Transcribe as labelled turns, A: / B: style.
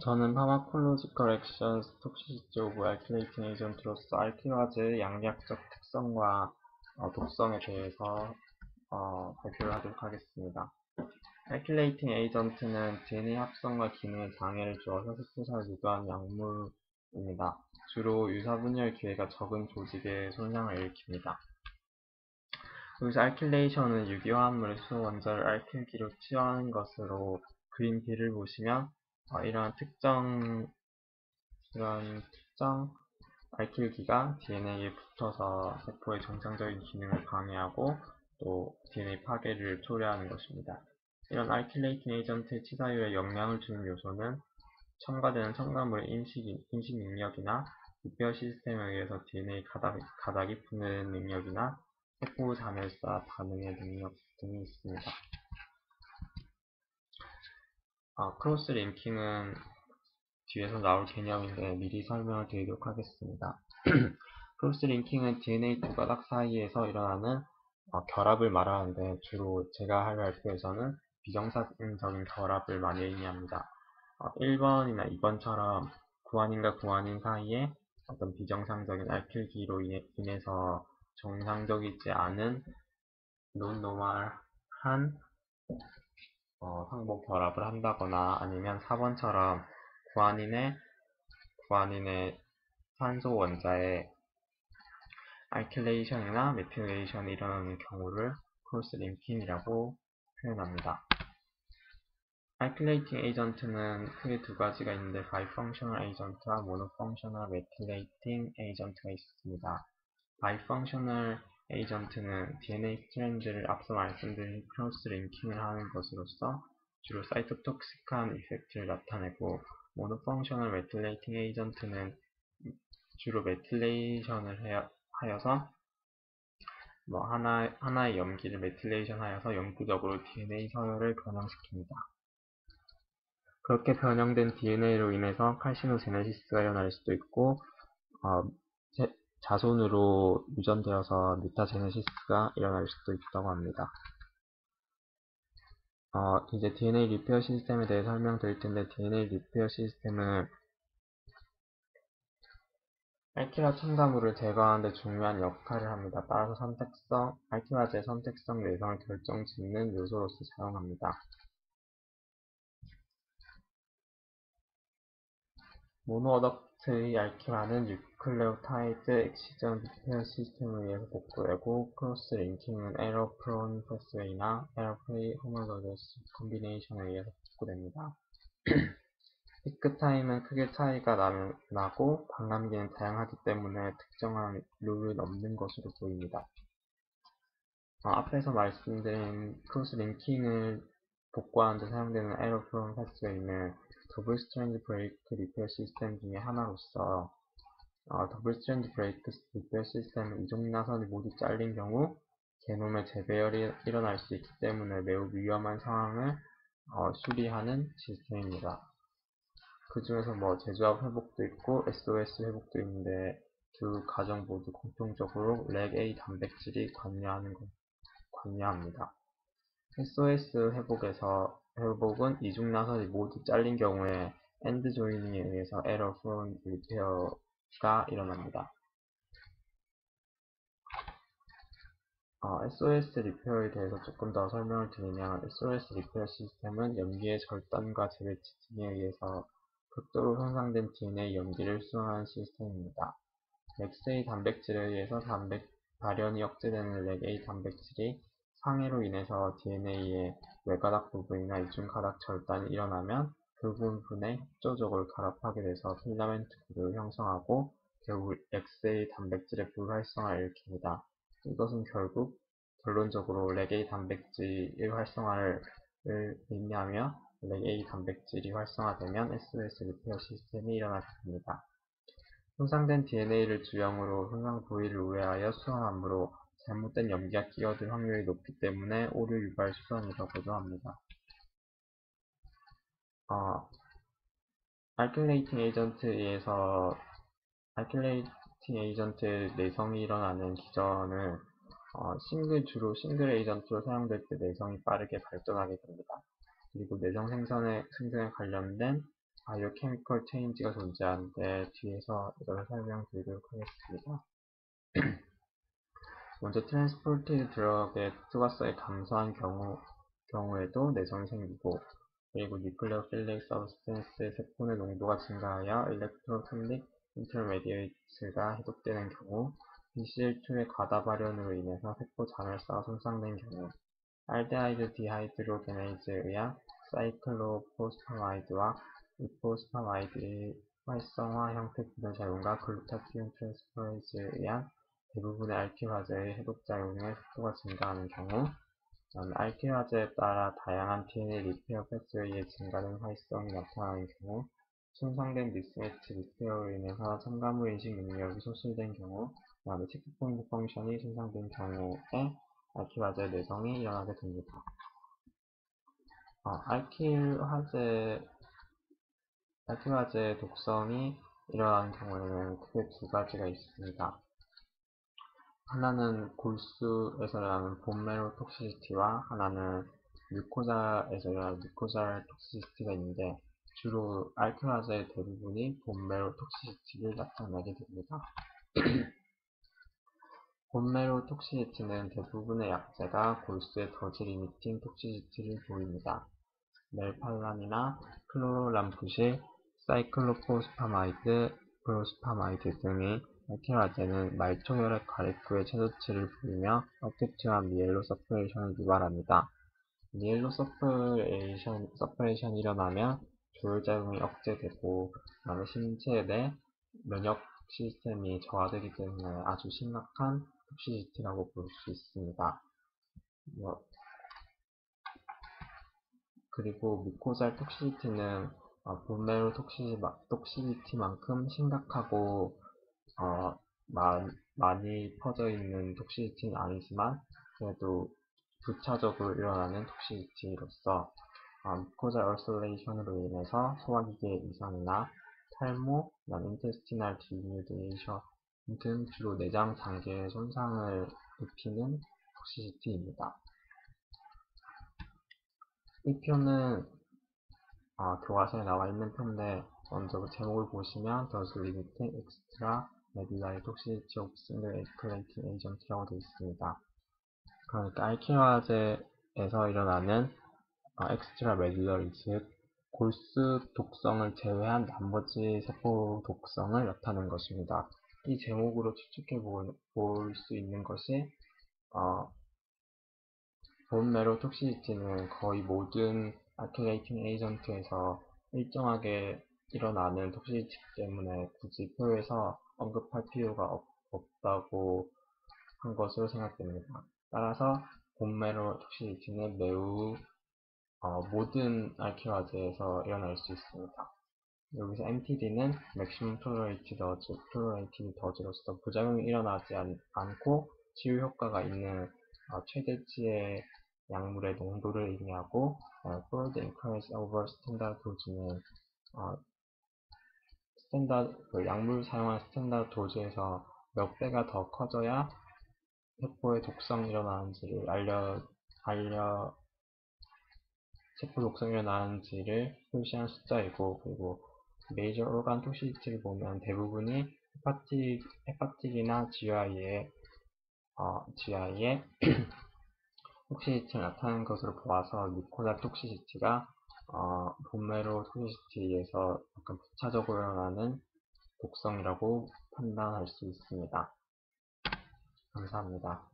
A: 저는 Pharmacological Actions Toxicity of Alkylating Agent로서 알킬화제의 양리학적 특성과 독성에 대해서 발표를 하도록 하겠습니다. 알킬레이팅 에이전트는 DNA 합성과 기능에 장애를 주어서 흡수를 유도하는 약물입니다. 주로 유사분열 기회가 적은 조직에 손상을 일으킵니다. 여기서 알킬레이션은 유기화합물의 수 원자를 알킬기로 치환하는 것으로 그림 B를 보시면 이러한 특정 알킬기가 DNA에 붙어서 세포의 정상적인 기능을 방해하고 또 DNA 파괴를 초래하는 것입니다. 이런 알킬레이팅 에이전트의 치사율에 영향을 주는 요소는 첨가되는 첨가물의 인식 능력이나 리페어 시스템에 의해서 DNA 가닥이 푸는 능력이나 세포 자멸사 반응의 능력 등이 있습니다. 크로스 링킹은 뒤에서 나올 개념인데 미리 설명을 드리도록 하겠습니다. 크로스 링킹은 DNA 두 가닥 사이에서 일어나는 결합을 말하는데 주로 제가 할 발표에서는 비정상적인 결합을 많이 의미합니다. 1번이나 2번처럼 구안인과 구안인 사이에 어떤 비정상적인 알킬기로 인해서 정상적이지 않은 논노멀한 상복 결합을 한다거나 아니면 4번처럼 구안인의 산소 원자의 알킬레이션이나 메틸레이션이 일어나는 경우를 크로스 링킹이라고 표현합니다. 알킬레이팅 에이전트는 크게 두 가지가 있는데 바이펑셔널 에이전트와 모노펑셔널 메틸레이팅 에이전트가 있습니다. 바이펑셔널 에이전트는 DNA 스트랜드를 앞서 말씀드린 크로스 링킹을 하는 것으로서 주로 사이토톡식한 이펙트를 나타내고 모노펑셔널 메틸레이팅 에이전트는 주로 메틸레이션을 하여서 하나의 염기를 메틸레이션 하여서 영구적으로 DNA 서열을 변형시킵니다. 그렇게 변형된 DNA로 인해서 칼시노제네시스가 일어날 수도 있고 자손으로 유전되어서 뮤타제네시스가 일어날 수도 있다고 합니다. 이제 DNA 리페어 시스템에 대해 설명드릴 텐데 DNA 리페어 시스템은 알킬화 첨가물을 제거하는 데 중요한 역할을 합니다. 따라서 알킬화제의 선택성 내성을 결정짓는 요소로서 사용합니다. 모노어덕트의 알킬화는 뉴클레오타이드 엑시전 리페어 시스템에 의해서 복구되고 크로스 링킹은 에러 프론 패스웨이나 에러 프리 호모로저스 콤비네이션에 의해서 복구됩니다. 피크 타임은 크게 차이가 나고 반감기는 다양하기 때문에 특정한 룰은 없는 것으로 보입니다. 앞에서 말씀드린 크로스 링킹을 복구하는 데 사용되는 에러 프론 패스웨이는 더블 스트랜드 브레이크 리페어 시스템 중에 하나로서 더블 스트랜드 브레이크 리페어 시스템은 이종 나선이 모두 잘린 경우 게놈의 재배열이 일어날 수 있기 때문에 매우 위험한 상황을 수리하는 시스템입니다. 그 중에서 제조합 회복도 있고 SOS 회복도 있는데 두 가정 모두 공통적으로 렉A 단백질이 관여합니다. SOS 회복은 이중 나선이 모두 잘린 경우에 엔드 조이닝에 의해서 에러 프론 리페어가 일어납니다. SOS 리페어에 대해서 조금 더 설명을 드리면 SOS 리페어 시스템은 염기의 절단과 재배치 등에 의해서 극도로 손상된 DNA 염기를 수정하는 시스템입니다. 렉A 단백질에 의해서 발현이 억제되는 렉A 단백질이 상해로 인해서 DNA의 외가닥 부분이나 이중가닥 절단이 일어나면 그 부분에 협조적으로 결합하게 돼서 필라멘트 구조를 형성하고 결국 렉A 단백질의 불활성화를 일으킵니다. 이것은 결론적으로 렉A 단백질의 활성화를 의미하며 렉A 단백질이 활성화되면 SOS 리페어 시스템이 일어나게 됩니다. 손상된 DNA를 주형으로 손상 부위를 우회하여 수환함으로 잘못된 염기가 끼어들 확률이 높기 때문에 오류 유발 수선이라고도 합니다. 알킬레이팅 에이전트의 내성이 일어나는 기전은 주로 싱글 에이전트로 사용될 때 내성이 빠르게 발전하게 됩니다. 그리고 내성 생성에 관련된 바이오케미컬 체인지가 존재하는데 뒤에서 이걸 설명드리도록 하겠습니다. 먼저 트랜스포티드 드럭의 투과성이 감소한 경우에도 내성이 생기고, 그리고 뉴클레오필릭 서브스턴스의 세포의 농도가 증가하여 일렉트로필릭 인터메디에이트가 해독되는 경우, BCL2의 과다 발현으로 인해서 세포 잔혈사가 손상된 경우, 알데하이드 디하이드로게네이즈에 의한 사이클로포스파마이드와 이포스파마이드의 활성화 형태 부분작용과 글루타티온 트랜스퍼레이즈에 의한 대부분의 알키화제의 해독작용에 속도가 증가하는 경우, 알키화제에 따라 다양한 DNA 리페어 패스웨이의 증가된 활성이 나타나는 경우, 손상된 미스매치 리페어로 인해서 첨가물 인식 능력이 소실된 경우, 체크포인트 펑션이 손상된 경우에 알키화제 내성이 일어나게 됩니다. 알키화제의 독성이 일어나는 경우에는 크게 두 가지가 있습니다. 하나는 골수에서 일어나는 본메로 톡시시티와 하나는 뮤코자에서 일어나는 뮤코자 톡시시티가 있는데, 주로 알키화제의 대부분이 본메로 톡시시티를 나타나게 됩니다. 본메로 톡시시티는 대부분의 약제가 골수의 더즈 리미팅 톡시시티를 보입니다. 멜팔란이나 클로로람푸실, 사이클로포스파마이드, 프로스파마이드 등의 알키화제는 말초혈액 가래구의 채도치를 보이며 어택트와 미엘로 서프레이션을 유발합니다. 미엘로 서프레이션이 일어나면 조혈작용이 억제되고, 신체 내 면역 시스템이 저하되기 때문에 아주 심각한 톡시시티라고 볼 수 있습니다. 그리고 뮤코잘 톡시시티는 본메로 톡시시티만큼 심각하고 많이 퍼져 있는 톡시시티는 아니지만, 그래도 부차적으로 일어나는 톡시시티로서 뮤코잘 얼서레이션으로 인해서 소화기계 이상이나 탈모, 인테스티널 디뉴데이션 등 주로 내장 장기의 손상을 입히는 톡시시티입니다. 이 표는 교과서에 나와 있는 표인데, 먼저 그 제목을 보시면 Does limiting extra medullary toxicity of single alkylating agent라고 되어 있습니다. 그러니까 알키화제에서 일어나는 엑스트라 메듈러리, 즉 골수 독성을 제외한 나머지 세포 독성을 나타낸 것입니다. 이 제목으로 추측해 볼 수 있는 것이 본메로 톡시시티는 거의 모든 알킬레이팅 에이전트에서 일정하게 일어나는 톡시시티 때문에 굳이 표에서 언급할 필요가 없다고 한 것으로 생각됩니다. 따라서 본메로 톡시시티는 매우 모든 알키화제에서 일어날 수 있습니다. 여기서 MTD는 Maximum Tolerated Dose로서 부작용이 일어나지 않고 치유 효과가 있는 최대치의 약물의 농도를 의미하고, Further Increase Over Standard Dose는 약물 사용한 스탠다드 도즈에서 몇 배가 더 커져야 세포의 독성이 일어나는지를 세포 독성이 일어나는지를 표시한 숫자이고, 그리고 메이저 오간 톡시시티를 보면 대부분이 헤파틱이나 GI에 톡시시티가 나타나는 것으로 보아서 뮤코잘 톡시시티가 본메로 톡시시티에서 약간 부차적으로 일어나는 독성이라고 판단할 수 있습니다. 감사합니다.